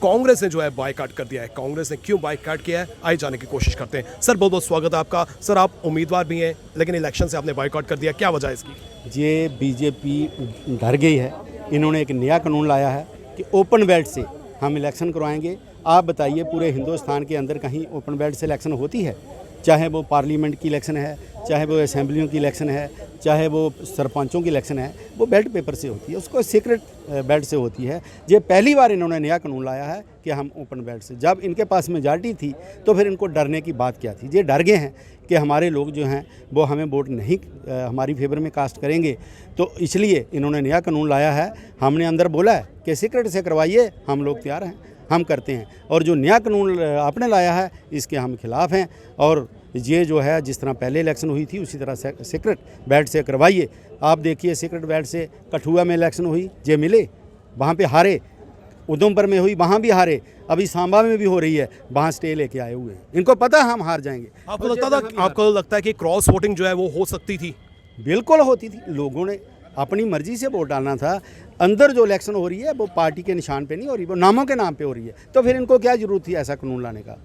कांग्रेस ने जो है बायकॉट कर दिया है। कांग्रेस ने क्यों बायकॉट किया है, आइए जानने की कोशिश करते हैं। सर बहुत बहुत स्वागत है आपका। सर आप उम्मीदवार भी हैं लेकिन इलेक्शन से आपने बायकॉट कर दिया, क्या वजह है इसकी? ये बीजेपी डर गई है। इन्होंने एक नया कानून लाया है कि ओपन बैलेट से हम इलेक्शन करवाएंगे। आप बताइए पूरे हिंदुस्तान के अंदर कहीं ओपन बैलेट से इलेक्शन होती है? चाहे वो पार्लियामेंट की इलेक्शन है, चाहे वो असेंबलियों की इलेक्शन है, चाहे वो सरपंचों की इलेक्शन है, वो बैलेट पेपर से होती है, उसको सीक्रेट बैलेट से होती है। ये पहली बार इन्होंने नया कानून लाया है कि हम ओपन बैलेट से। जब इनके पास मेजॉरिटी थी तो फिर इनको डरने की बात क्या थी? ये डर गए हैं कि हमारे लोग जो हैं वो हमें वोट नहीं हमारी फेवर में कास्ट करेंगे, तो इसलिए इन्होंने नया कानून लाया है। हमने अंदर बोला है कि सीक्रेट से करवाइए, हम लोग तैयार हैं, हम करते हैं। और जो नया कानून आपने लाया है इसके हम खिलाफ़ हैं। और ये जो है जिस तरह पहले इलेक्शन हुई थी उसी तरह से सीक्रेट बैलेट से करवाइए। आप देखिए सीक्रेट बैलेट से कठुआ में इलेक्शन हुई, जे मिले वहाँ पे हारे, उधमपुर में हुई वहाँ भी हारे, अभी सांबा में भी हो रही है, वहाँ स्टे लेके आए हुए हैं। इनको पता है हम हार जाएंगे। आपको लगता है कि क्रॉस वोटिंग जो है वो हो सकती थी? बिल्कुल होती थी। लोगों ने अपनी मर्जी से वोट डालना था। अंदर जो इलेक्शन हो रही है वो पार्टी के निशान पे नहीं हो रही, वो नामों के नाम पे हो रही है। तो फिर इनको क्या ज़रूरत थी ऐसा कानून लाने का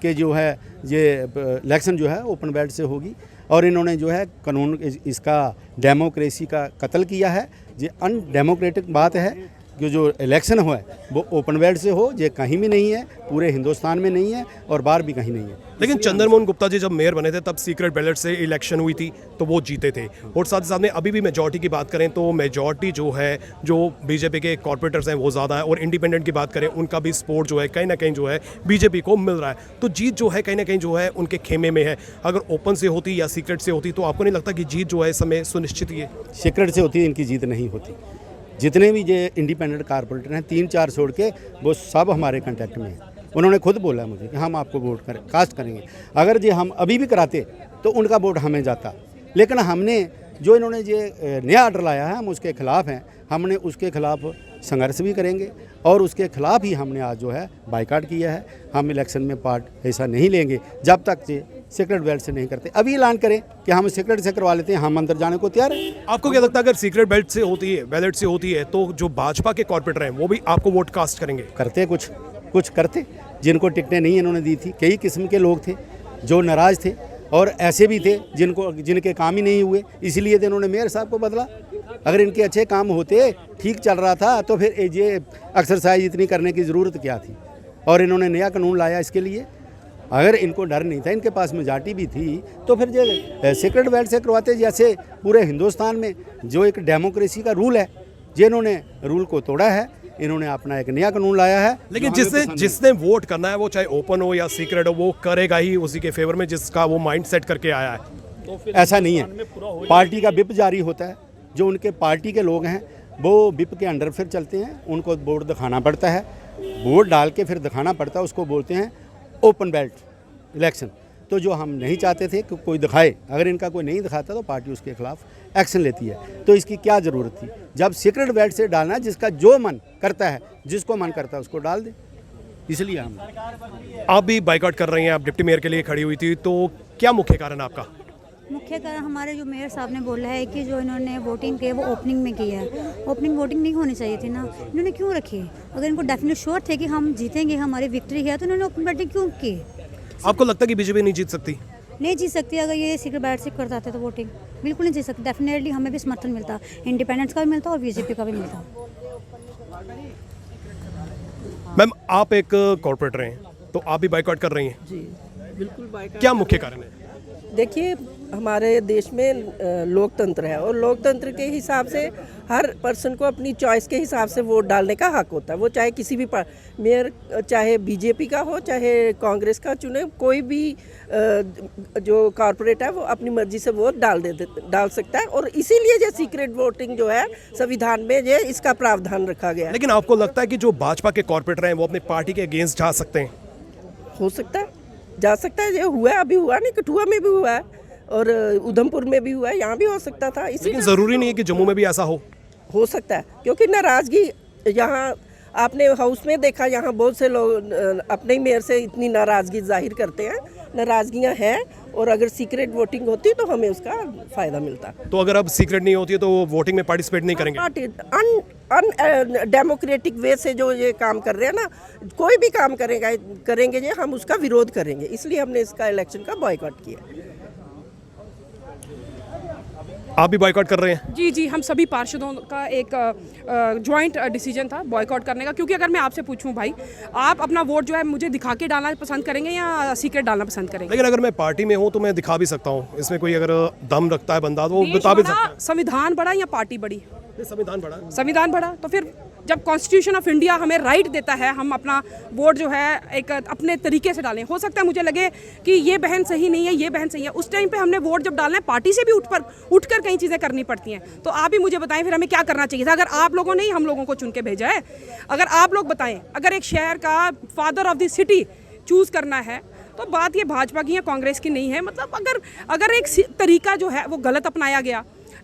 कि जो है ये इलेक्शन जो है ओपन बैलेट से होगी। और इन्होंने जो है कानून इसका डेमोक्रेसी का कत्ल किया है। ये अनडेमोक्रेटिक बात है कि जो इलेक्शन हुआ है वो ओपन बैलेट से हो। ये कहीं भी नहीं है, पूरे हिंदुस्तान में नहीं है और बाहर भी कहीं नहीं है। लेकिन चंद्रमोहन गुप्ता जी जब मेयर बने थे तब सीक्रेट बैलेट से इलेक्शन हुई थी तो वो जीते थे। और साथ ही साथ में अभी भी मेजॉरिटी की बात करें तो मेजॉरिटी जो है जो बीजेपी के कॉर्पोरेटर्स हैं वो ज़्यादा है। और इंडिपेंडेंट की बात करें उनका भी सपोर्ट जो है कहीं ना कहीं जो है बीजेपी को मिल रहा है। तो जीत जो है कहीं ना कहीं जो है उनके खेमे में है। अगर ओपन से होती या सीक्रेट से होती तो आपको नहीं लगता कि जीत जो है इस समय सुनिश्चित ही है? सीक्रेट से होती इनकी जीत नहीं होती। जितने भी ये इंडिपेंडेंट कारपोरेटर हैं 3-4 छोड़ के वो सब हमारे कांटेक्ट में हैं। उन्होंने खुद बोला है मुझे कि हम आपको वोट कास्ट करेंगे। अगर ये हम अभी भी कराते तो उनका वोट हमें जाता। लेकिन हमने जो इन्होंने ये नया आर्डर लाया है हम उसके खिलाफ़ हैं। हमने उसके खिलाफ़ संघर्ष भी करेंगे और उसके खिलाफ़ ही हमने आज जो है बायकॉट किया है। हम इलेक्शन में पार्ट ऐसा नहीं लेंगे जब तक ये सीक्रेट बैलेट से नहीं करते। अभी ऐलान करें कि हम सीक्रेट से करवा लेते हैं, हम अंदर जाने को तैयार हैं। आपको क्या लगता है अगर सीक्रेट बैलेट से होती है तो जो भाजपा के कॉर्पोरेटर हैं वो भी आपको वोट कास्ट करेंगे? करते कुछ करते। जिनको टिकटें नहीं इन्होंने दी थी, कई किस्म के लोग थे जो नाराज़ थे और ऐसे भी थे जिनके काम ही नहीं हुए, इसीलिए तो इन्होंने मेयर साहब को बदला। अगर इनके अच्छे काम होते, ठीक चल रहा था तो फिर ये एक्सरसाइज इतनी करने की ज़रूरत क्या थी? और इन्होंने नया कानून लाया इसके लिए। अगर इनको डर नहीं था, इनके पास मेजॉरिटी भी थी, तो फिर ये सीक्रेट बैलेट से करवाते। जैसे पूरे हिंदुस्तान में जो एक डेमोक्रेसी का रूल है, जिन्होंने रूल को तोड़ा है, इन्होंने अपना एक नया कानून लाया है। लेकिन जिसने वोट करना है वो चाहे ओपन हो या सीक्रेट हो वो करेगा ही उसी के फेवर में जिसका वो माइंड सेट करके आया है। तो ऐसा नहीं है। पार्टी का विप जारी होता है, जो उनके पार्टी के लोग हैं वो विप के अंडर फिर चलते हैं। उनको वोट दिखाना पड़ता है, वोट डाल के फिर दिखाना पड़ता है, उसको बोलते हैं ओपन बैलेट इलेक्शन। तो जो हम नहीं चाहते थे कि कोई दिखाए, अगर इनका कोई नहीं दिखाता तो पार्टी उसके खिलाफ एक्शन लेती है। तो इसकी क्या ज़रूरत थी? जब सीक्रेट बैलेट से डालना, जिसका जो मन करता है, जिसको मन करता है उसको डाल दे। इसलिए हम आप भी बायकॉट कर रही हैं, आप डिप्टी मेयर के लिए खड़ी हुई थी, तो क्या मुख्य कारण है आपका? मुख्य कारण हमारे जो मेयर साहब ने बोला है कि जो इन्होंने वोटिंग की है वो ओपनिंग में की है। ओपनिंग वोटिंग नहीं होनी चाहिए थी ना, इन्होंने क्यों रखी? अगर इनको डेफिनेट श्योर थे कि हम जीतेंगे, हमारी विक्ट्री है, तो इन्होंने ओपन वोटिंग क्यों की? आपको लगता है कि बीजेपी नहीं जीत सकती? नहीं जीत सकती। अगर ये सीक्रेट बैलेट से कर जाते तो वोटिंग बिल्कुल नहीं जीत सकती। डेफिनेटली हमें भी समर्थन मिलता, इंडिपेंडेंस का भी मिलता और बीजेपी का भी मिलता। मैम आप एक कॉर्पोरेटर हैं तो आप भी बायकॉट कर रही हैं? जी बिल्कुल बाइक। क्या मुख्य कारण है? देखिए हमारे देश में लोकतंत्र है और लोकतंत्र के हिसाब से हर पर्सन को अपनी चॉइस के हिसाब से वोट डालने का हक होता है। वो चाहे किसी भी मेयर चाहे बीजेपी का हो चाहे कांग्रेस का चुने, कोई भी जो कॉर्पोरेट है वो अपनी मर्जी से वोट डाल सकता है। और इसीलिए जो सीक्रेट वोटिंग जो है संविधान में ये इसका प्रावधान रखा गया है। लेकिन आपको लगता है कि जो भाजपा के कॉर्पोरेटर हैं वो अपने पार्टी के अगेंस्ट जा सकते हैं? हो सकता है, जा सकता है। ये हुआ है, अभी हुआ नहीं, कठुआ में भी हुआ है और उधमपुर में भी हुआ है, यहाँ भी हो सकता था। लेकिन ज़रूरी नहीं है कि जम्मू में भी ऐसा हो सकता है, क्योंकि नाराज़गी यहाँ आपने हाउस में देखा, यहाँ बहुत से लोग अपने ही मेयर से इतनी नाराज़गी जाहिर करते हैं। नाराज़गियाँ हैं, और अगर सीक्रेट वोटिंग होती तो हमें उसका फ़ायदा मिलता। तो अगर अब सीक्रेट नहीं होती है तो वो वोटिंग में पार्टिसिपेट नहीं करेंगे? अन डेमोक्रेटिक वे से जो ये काम कर रहे हैं ना, कोई भी काम करेंगे ये हम उसका विरोध करेंगे, इसलिए हमने इसका इलेक्शन का बॉयकॉट किया। आप भी बॉयकॉट कर रहे हैं? जी जी, हम सभी पार्षदों का एक जॉइंट डिसीजन था बॉयकॉट करने का, क्योंकि अगर मैं आपसे पूछूं भाई, आप अपना वोट जो है मुझे दिखा के डालना पसंद करेंगे या सीक्रेट डालना पसंद करेंगे? लेकिन अगर मैं पार्टी में हूं तो मैं दिखा भी सकता हूं, इसमें कोई अगर दम रखता है बंदा तो वो बता भी सकता है। संविधान बड़ा या पार्टी बड़ी? संविधान बड़ा। संविधान बड़ा, तो फिर जब कॉन्स्टिट्यूशन ऑफ इंडिया हमें राइट देता है, हम अपना वोट जो है एक अपने तरीके से डालें। हो सकता है मुझे लगे कि ये बहन सही नहीं है, ये बहन सही है, उस टाइम पे हमने वोट जब डालना है पार्टी से भी उठकर कई चीज़ें करनी पड़ती हैं। तो आप ही मुझे बताएं फिर हमें क्या करना चाहिए था, अगर आप लोगों ने ही हम लोगों को चुन के भेजा है। अगर आप लोग बताएं, अगर एक शहर का father of the city choose करना है तो बात ये भाजपा की या कांग्रेस की नहीं है। मतलब अगर एक तरीका जो है वो गलत अपनाया गया,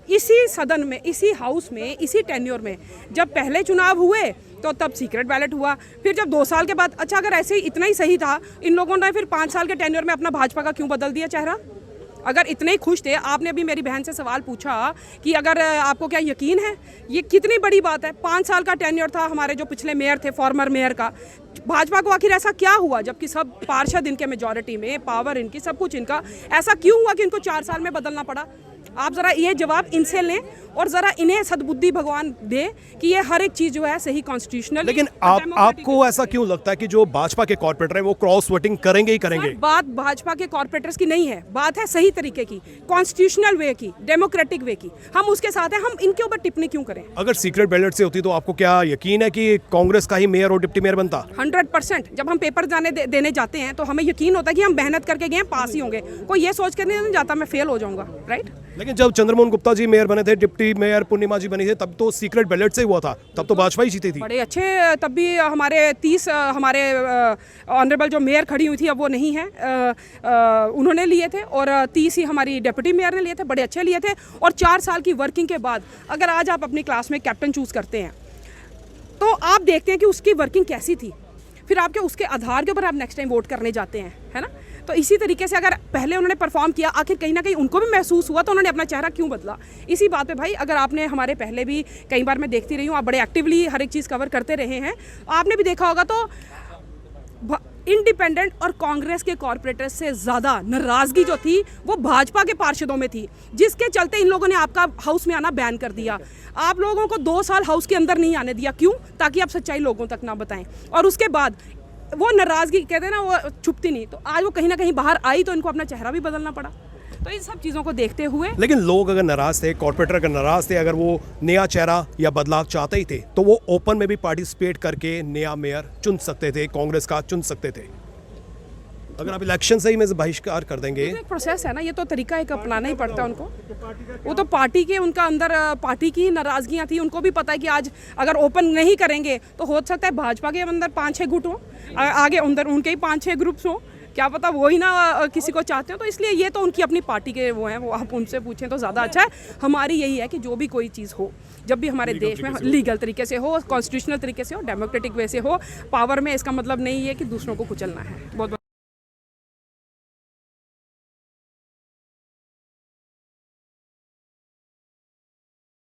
इसी सदन में, इसी हाउस में, इसी टेन्योर में जब पहले चुनाव हुए तो तब सीक्रेट बैलेट हुआ, फिर जब 2 साल के बाद, अच्छा अगर ऐसे ही इतना ही सही था, इन लोगों ने फिर 5 साल के टेन्योर में अपना भाजपा का क्यों बदल दिया चेहरा? अगर इतने ही खुश थे, आपने अभी मेरी बहन से सवाल पूछा कि अगर आपको क्या यकीन है, ये कितनी बड़ी बात है। 5 साल का टेन्योर था हमारे जो पिछले मेयर थे, फॉर्मर मेयर का। भाजपा को आखिर ऐसा क्या हुआ, जबकि सब पार्षद इनके मेजॉरिटी में, पावर इनकी, सब कुछ इनका, ऐसा क्यों हुआ कि इनको 4 साल में बदलना पड़ा? आप ज़रा ये जवाब इनसे लें और ज़रा इन्हें सद्बुद्धि भगवान दे कि ये हर एक चीज़ जो है सही कॉन्स्टिट्यूशनल। लेकिन आपको ऐसा क्यों लगता है कि जो भाजपा के कॉर्पोरेटर हैं वो क्रॉस वोटिंग करेंगे ही करेंगे? बात भाजपा के कॉर्पोरेटर्स की नहीं है, बात है सही तरीके की, कॉन्स्टिट्यूशनल वे की, डेमोक्रेटिक वे की। हम उसके साथ हैं, हम इनके ऊपर टिप्पणी क्यों करें? अगर सीक्रेट बैलेट से होती तो आपको क्या यकीन है कि कांग्रेस का ही मेयर और डिप्टी मेयर बनता? 100%। जब हम पेपर देने जाते हैं तो हमें यकीन होता है कि हम मेहनत करके गए, पास ही होंगे। कोई ये सोच कर नहीं जाता मैं फेल हो जाऊंगा, राइट? लेकिन जब चंद्रमोहन गुप्ता जी मेयर बने थे, डिप्टी मेयर पूर्णिमा जी बनी थे, तब तो सीक्रेट बैलेट से हुआ था, तब तो भाजपा ही जीती थी। बड़े अच्छे, तब भी हमारे 30 हमारे ऑनरेबल जो मेयर खड़ी हुई थी, अब वो नहीं है, उन्होंने लिए थे, और 30 ही हमारी डिप्टी मेयर ने लिए थे, बड़े अच्छे लिए थे। और 4 साल की वर्किंग के बाद अगर आज आप अपनी क्लास में कैप्टन चूज़ करते हैं तो आप देखते हैं कि उसकी वर्किंग कैसी थी, फिर आपके उसके आधार के ऊपर आप नेक्स्ट टाइम वोट करने जाते हैं, है ना? तो इसी तरीके से अगर पहले उन्होंने परफॉर्म किया, आखिर कहीं ना कहीं उनको भी महसूस हुआ, तो उन्होंने अपना चेहरा क्यों बदला? इसी बात पे भाई, अगर आपने हमारे पहले भी कई बार मैं देखती रही हूँ, आप बड़े एक्टिवली हर एक चीज़ कवर करते रहे हैं, आपने भी देखा होगा तो इंडिपेंडेंट और कांग्रेस के कॉर्पोरेटर्स से ज़्यादा नाराज़गी जो थी वो भाजपा के पार्षदों में थी, जिसके चलते इन लोगों ने आपका हाउस में आना बैन कर दिया। आप लोगों को 2 साल हाउस के अंदर नहीं आने दिया, क्यों? ताकि आप सच्चाई लोगों तक ना बताएं। और उसके बाद वो नाराज़गी कहते हैं ना, वो छुपती नहीं, तो आज वो कहीं ना कहीं बाहर आई, तो इनको अपना चेहरा भी बदलना पड़ा। तो इन सब चीज़ों को देखते हुए, लेकिन लोग अगर नाराज थे, कॉर्पोरेटर अगर नाराज थे, अगर वो नया चेहरा या बदलाव चाहते ही थे तो वो ओपन में भी पार्टिसिपेट करके नया मेयर चुन सकते थे, कांग्रेस का चुन सकते थे। अगर आप इलेक्शन से ही में बहिष्कार कर देंगे, एक प्रोसेस है ना, ये तो तरीका एक अपनाना ही पड़ता है उनको। वो तो पार्टी के, उनका अंदर पार्टी की नाराज़गियाँ थी, उनको भी पता है कि आज अगर ओपन नहीं करेंगे तो हो सकता है भाजपा के अंदर 5-6 गुट हों, आगे अंदर उनके ही 5-6 ग्रुप्स हों, क्या पता वो ही ना किसी को चाहते हो। तो इसलिए ये तो उनकी अपनी पार्टी के वो हैं, वो आप उनसे पूछें तो ज़्यादा अच्छा है। हमारी यही है कि जो भी कोई चीज़ हो, जब भी हमारे देश में लीगल तरीके से हो, कॉन्स्टिट्यूशनल तरीके से हो, डेमोक्रेटिक वे से हो, पावर में इसका मतलब नहीं है कि दूसरों को कुचलना है। बहुत